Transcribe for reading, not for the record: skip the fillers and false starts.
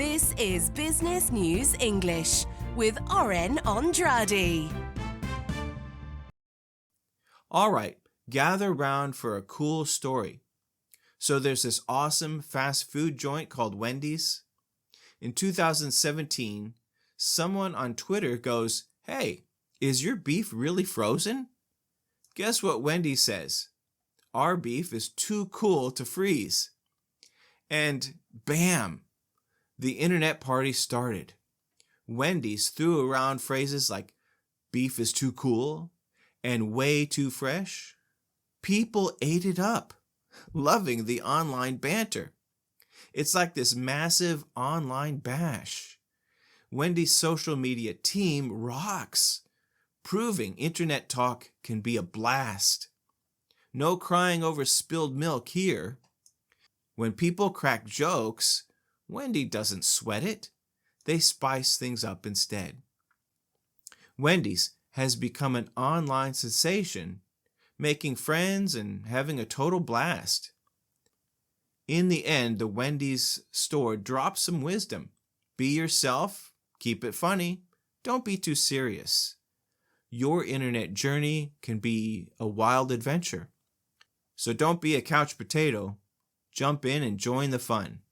This is Business News English with Oren Andrade. All right, gather round for a cool story. So there's this awesome fast food joint called Wendy's. In 2017, someone on Twitter goes, "Hey, is your beef really frozen?" Guess what Wendy says? "Our beef is too cool to freeze." And bam, the internet party started. Wendy's threw around phrases like beef is too cool and way too fresh. People ate it up, loving the online banter. It's like this massive online bash. Wendy's social media team rocks, proving internet talk can be a blast. No crying over spilled milk here. When people crack jokes, Wendy doesn't sweat it. They spice things up instead. Wendy's has become an online sensation, making friends and having a total blast. In the end, the Wendy's store dropped some wisdom. Be yourself, keep it funny, don't be too serious. Your internet journey can be a wild adventure. So don't be a couch potato. Jump in and join the fun.